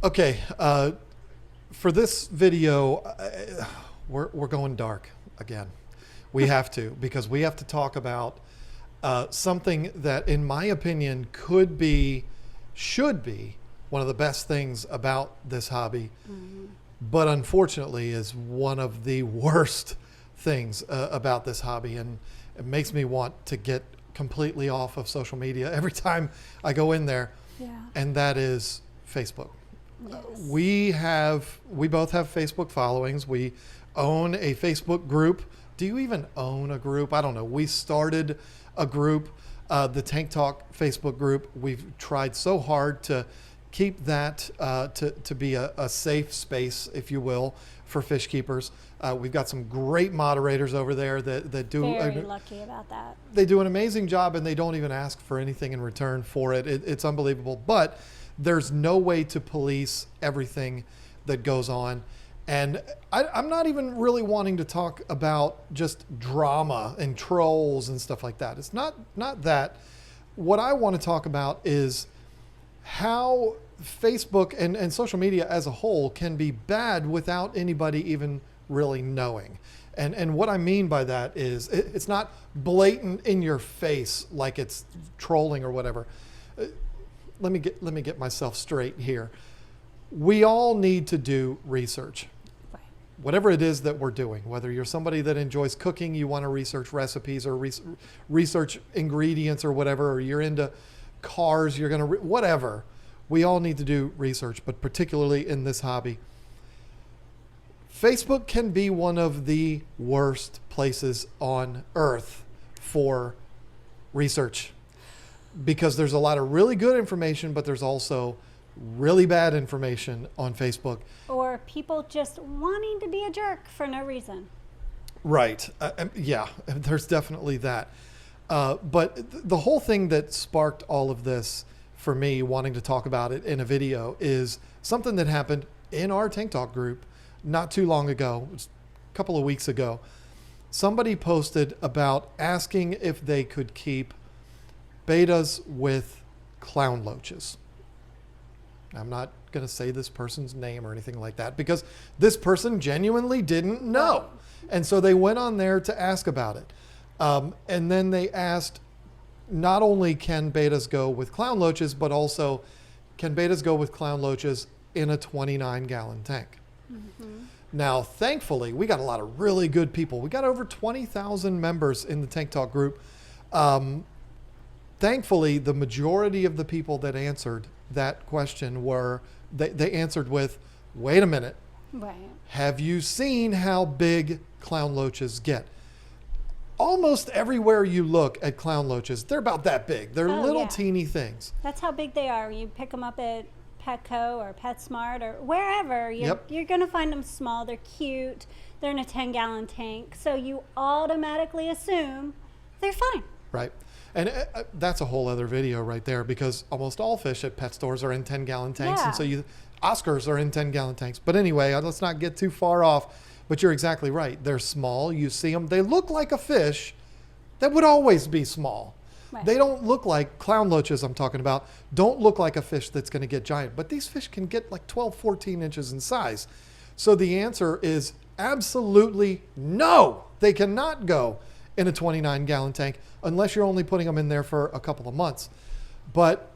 Okay, for this video, we're going dark again. We have to, because we have to talk about something that, in my opinion, should be one of the best things about this hobby, but unfortunately is one of the worst things about this hobby, and it makes me want to get completely off of social media every time I go in there. Yeah. And that is Facebook. Yes. We both have Facebook followings. We own a Facebook group. Do you even own a group? I don't know. We started a group, the Tank Talk Facebook group. We've tried so hard to keep that to be a safe space, if you will, for fish keepers. We've got some great moderators over there that do. Very lucky about that. They do an amazing job, and they don't even ask for anything in return for it. It's unbelievable. But there's no way to police everything that goes on. And I'm not even really wanting to talk about just drama and trolls and stuff like that. It's not that. What I want to talk about is how Facebook and social media as a whole can be bad without anybody even really knowing. And what I mean by that is it's not blatant in your face like it's trolling or whatever. Let me get myself straight here. We all need to do research. Right. Whatever it is that we're doing, whether you're somebody that enjoys cooking, you want to research recipes or research ingredients or whatever, or you're into cars, you're going to, whatever. We all need to do research, but particularly in this hobby. Facebook can be one of the worst places on earth for research, because there's a lot of really good information, but there's also really bad information on Facebook. Or people just wanting to be a jerk for no reason. Right. Yeah, there's definitely that. But the whole thing that sparked all of this for me wanting to talk about it in a video is something that happened in our Tank Talk group not too long ago, it was a couple of weeks ago. Somebody posted about asking if they could keep betas with clown loaches. I'm not going to say this person's name or anything like that, because this person genuinely didn't know. And so they went on there to ask about it. And then they asked, not only can betas go with clown loaches, but also can betas go with clown loaches in a 29-gallon tank? Mm-hmm. Now, thankfully, we got a lot of really good people. We got over 20,000 members in the Tank Talk group. Thankfully, the majority of the people that answered that question they answered with, wait a minute. Right. Have you seen how big clown loaches get? Almost everywhere you look at clown loaches, they're about that big. They're little teeny things. That's how big they are. You pick them up at Petco or PetSmart or wherever. You're going to find them small. They're cute. They're in a 10-gallon tank. So you automatically assume they're fine. Right. And that's a whole other video right there, because almost all fish at pet stores are in 10-gallon tanks. Yeah. And so Oscars are in 10-gallon tanks. But anyway, let's not get too far off. But you're exactly right. They're small. You see them. They look like a fish that would always be small. Right. They don't look like clown loaches I'm talking about. Don't look like a fish that's going to get giant. But these fish can get like 12, 14 inches in size. So the answer is absolutely no. They cannot go in a 29-gallon tank unless you're only putting them in there for a couple of months. But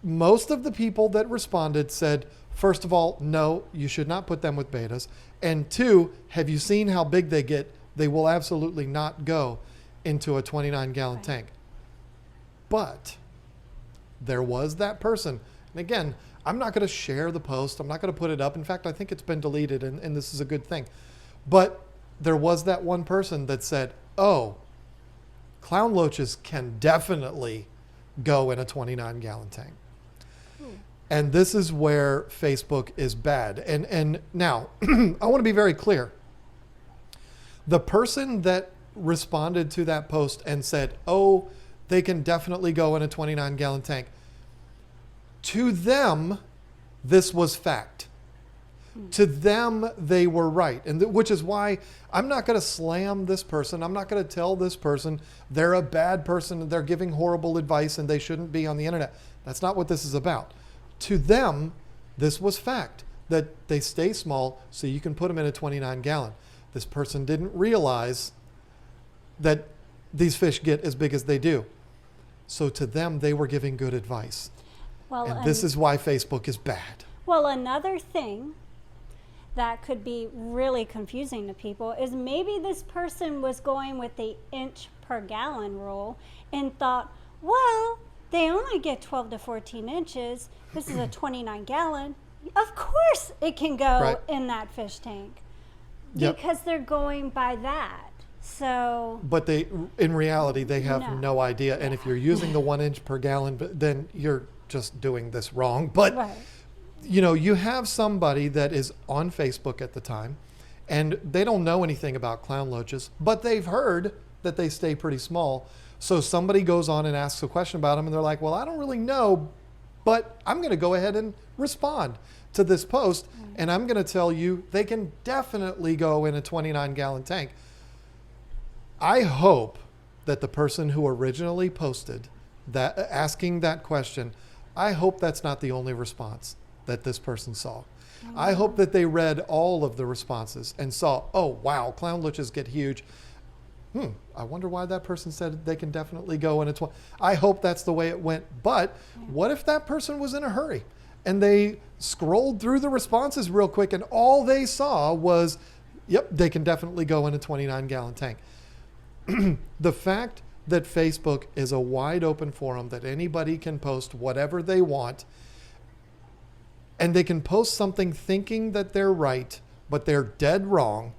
most of the people that responded said, first of all, no, you should not put them with betas. And two, have you seen how big they get? They will absolutely not go into a 29-gallon tank. But there was that person. And again, I'm not going to share the post. I'm not going to put it up. In fact, I think it's been deleted, and this is a good thing. But there was that one person that said, oh, clown loaches can definitely go in a 29-gallon tank. And this is where Facebook is bad. And now, I want to be very clear. The person that responded to that post and said, oh, they can definitely go in a 29-gallon tank, to them, this was fact. To them, they were right. And which is why I'm not going to slam this person. I'm not going to tell this person they're a bad person and they're giving horrible advice and they shouldn't be on the internet. That's not what this is about. To them, This was fact, that they stay small so you can put them in a 29 gallon. This person didn't realize that these fish get as big as they do. So to them, they were giving good advice. Well, and this is why Facebook is bad. Well, another thing that could be really confusing to people is maybe this person was going with the inch per gallon rule and thought, well, they only get 12 to 14 inches. This is a 29 gallon. Of course it can go in that fish tank because they're going by that. So, but they, in reality, they have no idea. And if you're using the 1 inch per gallon, then you're just doing this wrong. But you know, you have somebody that is on Facebook at the time, and they don't know anything about clown loaches, but they've heard that they stay pretty small. So somebody goes on and asks a question about them, and they're like, well, I don't really know, but I'm going to go ahead and respond to this post, and I'm going to tell you they can definitely go in a 29 gallon tank. I hope that the person who originally posted that, asking that question, I hope that's not the only response that this person saw. I hope that they read all of the responses and saw, oh, wow, clown loaches get huge. I wonder why that person said they can definitely go in a 20. I hope that's the way it went. But what if that person was in a hurry and they scrolled through the responses real quick and all they saw was, yep, they can definitely go in a 29 gallon tank. The fact that Facebook is a wide open forum that anybody can post whatever they want, and they can post something thinking that they're right, but they're dead wrong,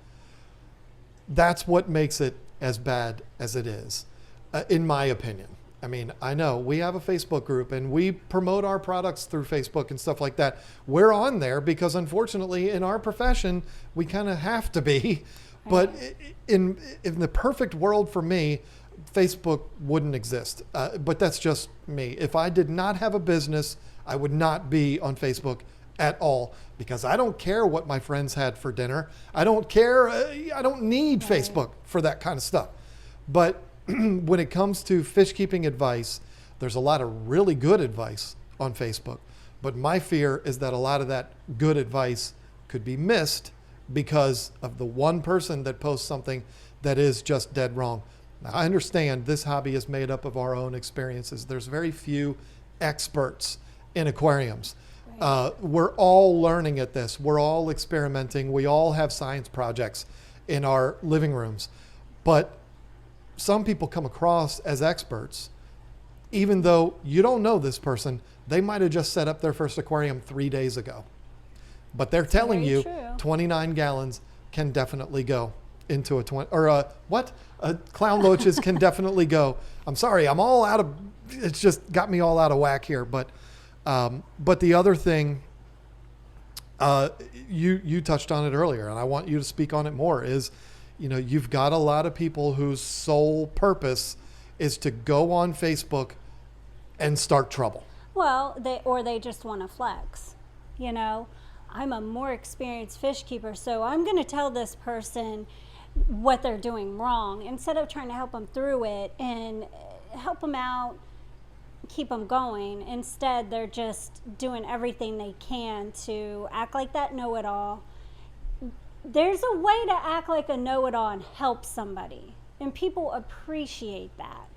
that's what makes it as bad as it is, in my opinion. I mean, I know we have a Facebook group and we promote our products through Facebook and stuff like that. We're on there because unfortunately in our profession, we kind of have to be. But in the perfect world for me, Facebook wouldn't exist. But that's just me. If I did not have a business, I would not be on Facebook at all, because I don't care what my friends had for dinner. I don't care. I don't need Facebook for that kind of stuff. But when it comes to fish keeping advice, there's a lot of really good advice on Facebook. But my fear is that a lot of that good advice could be missed because of the one person that posts something that is just dead wrong. Now, I understand this hobby is made up of our own experiences. There's very few experts in aquariums. We're all learning at this. We're all experimenting. We all have science projects in our living rooms. But some people come across as experts, even though you don't know this person. They might have just set up their first aquarium 3 days ago. But they're telling you 29 gallons can definitely go into a 20, or clown loaches can definitely go. I'm sorry, I'm all out of, it's just got me all out of whack here. But the other thing, you touched on it earlier, and I want you to speak on it more, is, you know, you've got a lot of people whose sole purpose is to go on Facebook and start trouble. Well, they just want to flex. You know, I'm a more experienced fish keeper, so I'm going to tell this person what they're doing wrong instead of trying to help them through it and help them out, keep them going. Instead, they're just doing everything they can to act like that know-it-all. There's a way to act like a know-it-all and help somebody, and people appreciate that.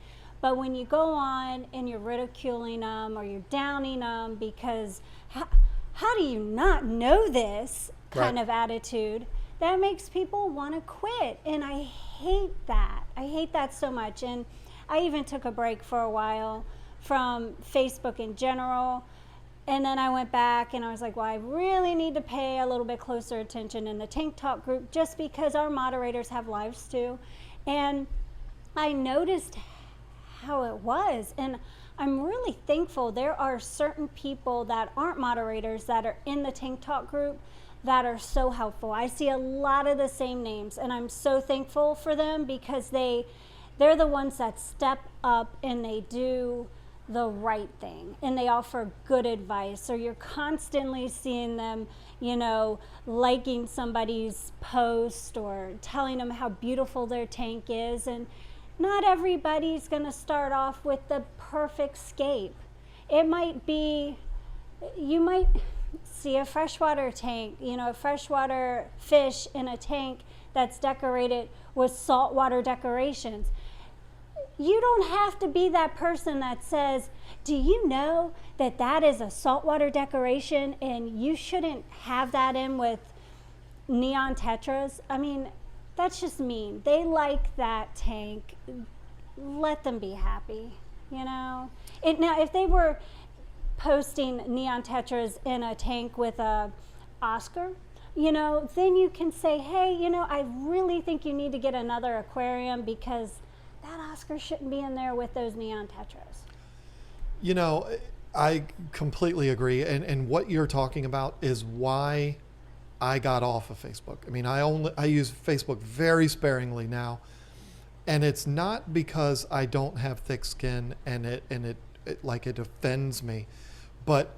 But when you go on and you're ridiculing them or you're downing them because how do you not know this kind of attitude, that makes people want to quit. And I hate that. I hate that so much. And I even took a break for a while from Facebook in general. And then I went back and I was like, well, I really need to pay a little bit closer attention in the Tank Talk group, just because our moderators have lives too. And I noticed how it was. And I'm really thankful there are certain people that aren't moderators that are in the Tank Talk group that are so helpful. I see a lot of the same names, and I'm so thankful for them because they're the ones that step up and they do the right thing and they offer good advice. So you're constantly seeing them, you know, liking somebody's post or telling them how beautiful their tank is. And not everybody's going to start off with the perfect scape. It might be, see a freshwater tank, a freshwater fish in a tank that's decorated with saltwater decorations. You don't have to be that person that says, do you know that that is a saltwater decoration and you shouldn't have that in with neon tetras? I mean, that's just mean. They like that tank. Let them be happy, Now, if they were posting neon tetras in a tank with a Oscar, then you can say, hey, I really think you need to get another aquarium because that Oscar shouldn't be in there with those neon tetras. I completely agree. And what you're talking about is why I got off of Facebook. I mean, I use Facebook very sparingly now. And it's not because I don't have thick skin and it offends me, but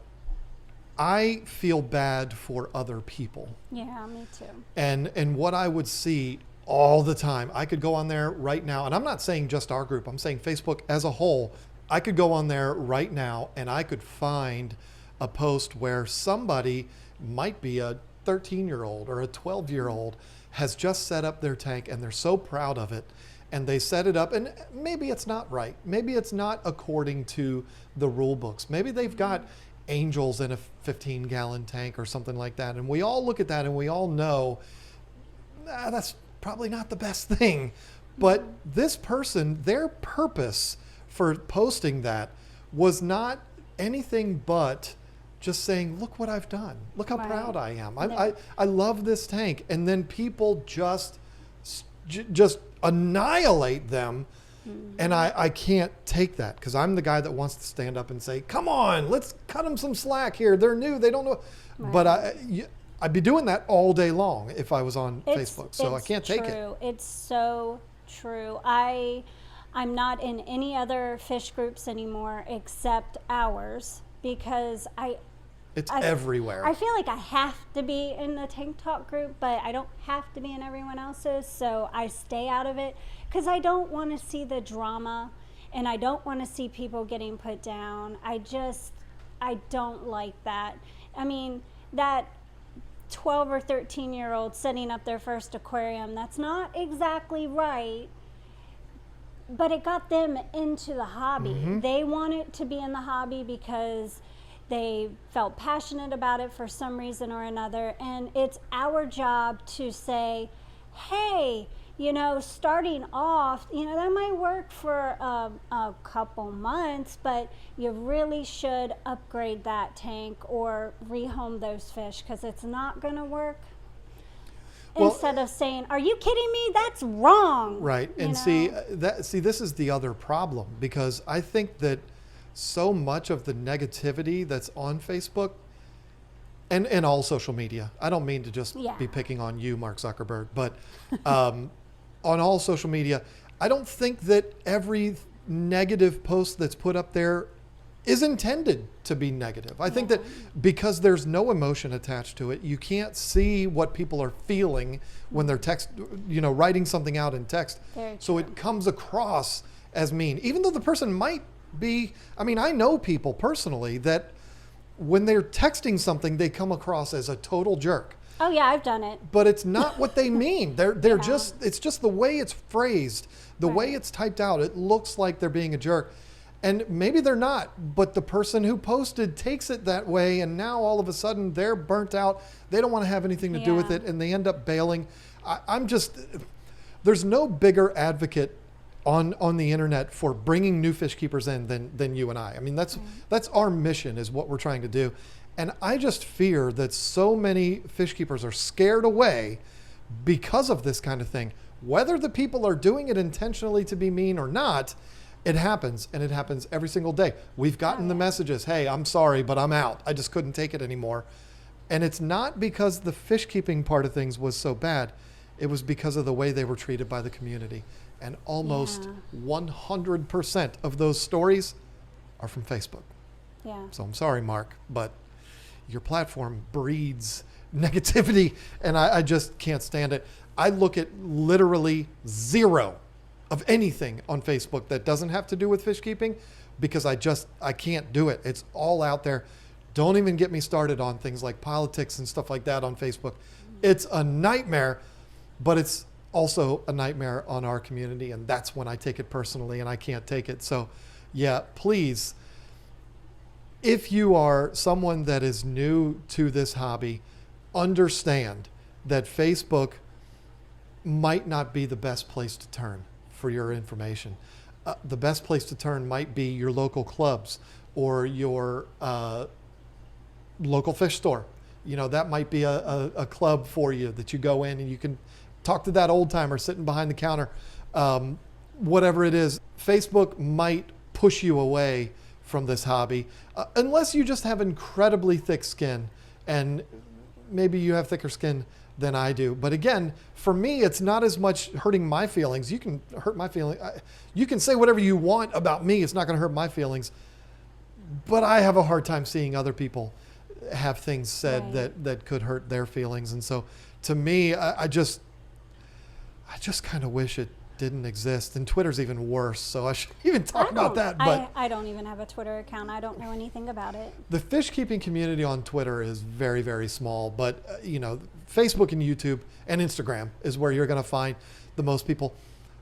I feel bad for other people. Yeah, me too. And what I would see all the time, I could go on there right now, and I'm not saying just our group, I'm saying Facebook as a whole. I could go on there right now and I could find a post where somebody, might be a 13-year-old or a 12-year-old, has just set up their tank and they're so proud of it. And they set it up, and maybe it's not right. Maybe it's not according to the rule books. Maybe they've got angels in a 15-gallon tank or something like that. And we all look at that and we all know that's probably not the best thing. But this person, their purpose for posting that was not anything but just saying, look what I've done. Look how proud I am. I love this tank. And then people just annihilate them. And I can't take that because I'm the guy that wants to stand up and say, come on, let's cut them some slack here. They're new. They don't know. But I'd be doing that all day long if I was on Facebook. So I can't take it. It's so true. I'm not in any other fish groups anymore except ours because it's everywhere. I feel like I have to be in the Tank Talk group, but I don't have to be in everyone else's, so I stay out of it because I don't want to see the drama and I don't want to see people getting put down. I don't like that. I mean, that 12 or 13-year-old setting up their first aquarium, that's not exactly right, but it got them into the hobby. They wanted to be in the hobby because they felt passionate about it for some reason or another. And it's our job to say, hey, starting off, that might work for a couple months, but you really should upgrade that tank or rehome those fish because it's not going to work. Well, instead of saying, are you kidding me? That's wrong. Right. And see, this is the other problem because I think that so much of the negativity that's on Facebook and all social media, I don't mean to just be picking on you, Mark Zuckerberg, but on all social media, I don't think that every negative post that's put up there is intended to be negative. I think that because there's no emotion attached to it, you can't see what people are feeling when they're writing something out in text. So it comes across as mean, even though the person might be, I know people personally that when they're texting something, they come across as a total jerk. Oh yeah, I've done it. But it's not what they mean. They're just, it's just the way it's phrased, the way it's typed out. It looks like they're being a jerk. And maybe they're not, but the person who posted takes it that way, and now all of a sudden they're burnt out. They don't want to have anything to do with it, and they end up bailing. There's no bigger advocate on the internet for bringing new fish keepers in than you and I. That's our mission, is what we're trying to do. And I just fear that so many fish keepers are scared away because of this kind of thing. Whether the people are doing it intentionally to be mean or not, it happens, and it happens every single day. We've gotten the messages, hey, I'm sorry, but I'm out. I just couldn't take it anymore. And it's not because the fish keeping part of things was so bad. It was because of the way they were treated by the community. And almost 100% of those stories are from Facebook. Yeah. So I'm sorry, Mark, but your platform breeds negativity, and I just can't stand it. I look at literally zero of anything on Facebook that doesn't have to do with fish keeping because I can't do it. It's all out there. Don't even get me started on things like politics and stuff like that on Facebook. It's a nightmare, but it's also a nightmare on our community, and that's when I take it personally and I can't take it. So yeah, please, if you are someone that is new to this hobby, understand that Facebook might not be the best place to turn for your information. The best place to turn might be your local clubs or your local fish store. You know, that might be a club for you that you go in and you can talk to that old timer sitting behind the counter. Whatever it is, Facebook might push you away from this hobby unless you just have incredibly thick skin, and maybe you have thicker skin than I do. But again, for me, it's not as much hurting my feelings. You can hurt my feelings. You can say whatever you want about me. It's not going to hurt my feelings. But I have a hard time seeing other people have things said that could hurt their feelings. And so to me, I just kind of wish it didn't exist. And Twitter's even worse, so I shouldn't even talk about that. But I don't even have a Twitter account. I don't know anything about it. The fish keeping community on Twitter is very, very small, but you know, Facebook and YouTube and Instagram is where you're going to find the most people.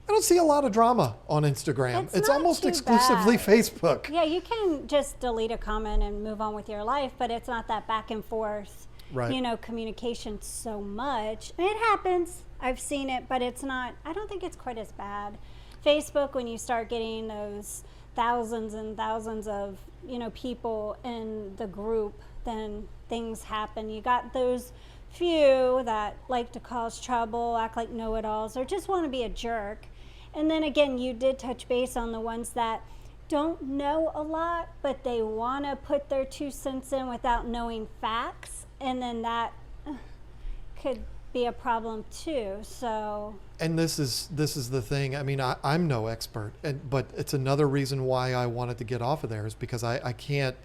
I don't see a lot of drama on Instagram. It's almost exclusively Facebook. Yeah, you can just delete a comment and move on with your life, but it's not that back and forth, you know, communication so much. And it happens. I've seen it, but it's not, I don't think it's quite as bad. Facebook, when you start getting those thousands and thousands of, you know, people in the group, then things happen. You got those few that like to cause trouble, act like know-it-alls, or just want to be a jerk. And then again, you did touch base on the ones that don't know a lot, but they want to put their 2 cents in without knowing facts. And then that could be a problem too. So, and this is the thing. I mean, I'm no expert, but it's another reason why I wanted to get off of there, is because I can't.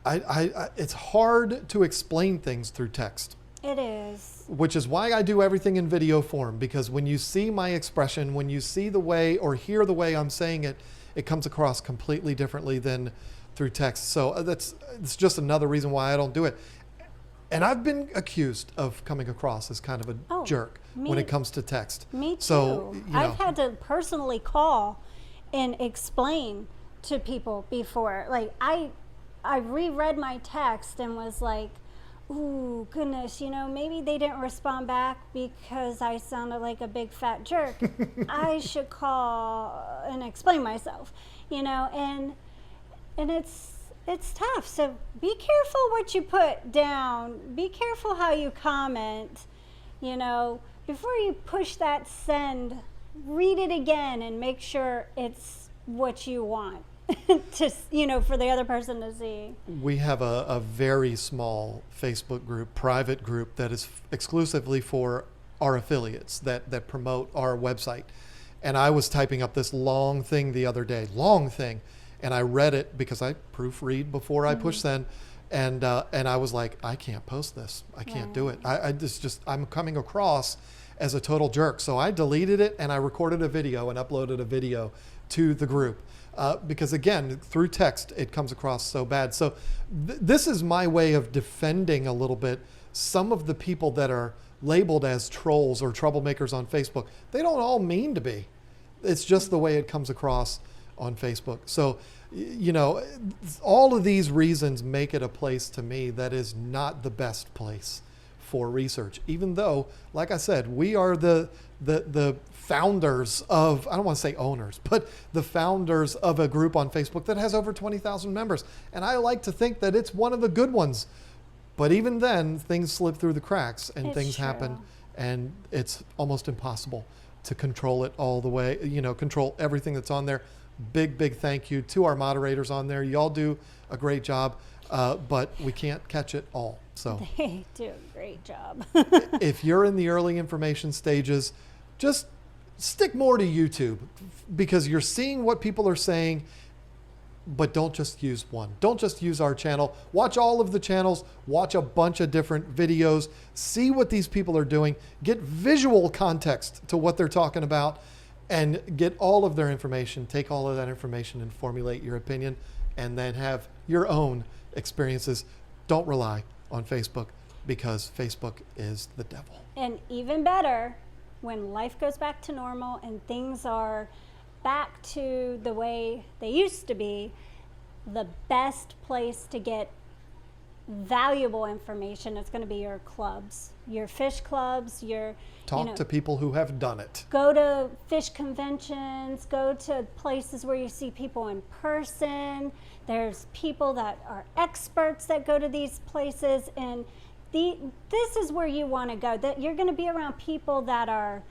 It's hard to explain things through text. It is. Which is why I do everything in video form, because when you see my expression, when you see the way or hear the way I'm saying it, it comes across completely differently than through text. So it's just another reason why I don't do it. And I've been accused of coming across as kind of a jerk when it comes to text. Me too. So, you know, I've had to personally call and explain to people before. Like I reread my text and was like, ooh, goodness, you know, maybe they didn't respond back because I sounded like a big fat jerk. I should call and explain myself, you know, and it's tough. So be careful what you put down. Be careful how you comment. You know, before you push that send, read it again and make sure it's what you want to, you know, for the other person to see. We have a very small Facebook group, private group, that is exclusively for our affiliates that promote our website. And I was typing up this long thing the other day, and I read it because I proofread before I push send, and I was like, I can't post this. I can't do it. I'm coming across as a total jerk. So I deleted it and I recorded a video and uploaded a video to the group. Because again, through text, it comes across so bad. So this is my way of defending a little bit some of the people that are labeled as trolls or troublemakers on Facebook. They don't all mean to be. It's just the way it comes across on Facebook. So, you know, all of these reasons make it a place to me that is not the best place for research, even though, like I said, we are the founders of, I don't want to say owners, but the founders of a group on Facebook that has over 20,000 members. And I like to think that it's one of the good ones. But even then, things slip through the cracks and things happen, and it's almost impossible to control it all the way, you know, control everything that's on there. Big thank you to our moderators on there. Y'all do a great job, but we can't catch it all. So they do a great job. If you're in the early information stages, just stick more to YouTube, because you're seeing what people are saying, but don't just use one. Don't just use our channel. Watch all of the channels, watch a bunch of different videos, see what these people are doing, get visual context to what they're talking about, and get all of their information, take all of that information and formulate your opinion, and then have your own experiences, don't rely on Facebook, because Facebook is the devil. And even better, when life goes back to normal and things are back to the way they used to be, the best place to get valuable information is going to be your clubs, your fish clubs, your Talk to people who have done it. go to fish conventions, go to places where you see people in person. There's people that are experts that go to these places, and this is where you want to go. That you're going to be around people that are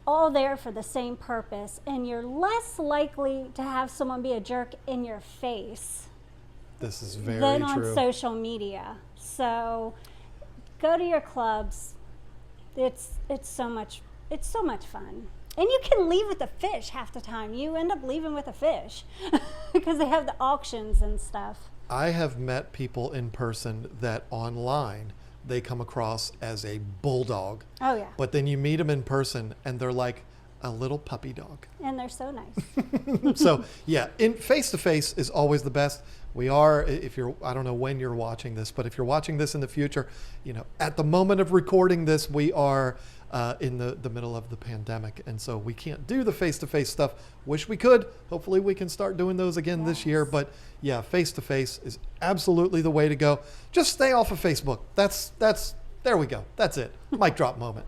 all there for the same purpose, and you're less likely to have someone be a jerk in your face This is very than true. on social media. So go to your clubs. It's so much fun. And you can leave with a fish half the time. You end up leaving with a fish because they have the auctions and stuff. I have met people in person that online they come across as a bulldog. Oh yeah. But then you meet them in person and they're like a little puppy dog. And they're so nice. So yeah, in face-to-face is always the best. We are, if you're, I don't know when you're watching this, but if you're watching this in the future, you know, at the moment of recording this, we are in the middle of the pandemic. And so we can't do the face-to-face stuff. Wish we could. Hopefully we can start doing those again this year. But yeah, face-to-face is absolutely the way to go. Just stay off of Facebook. There we go. That's it. Mic drop moment.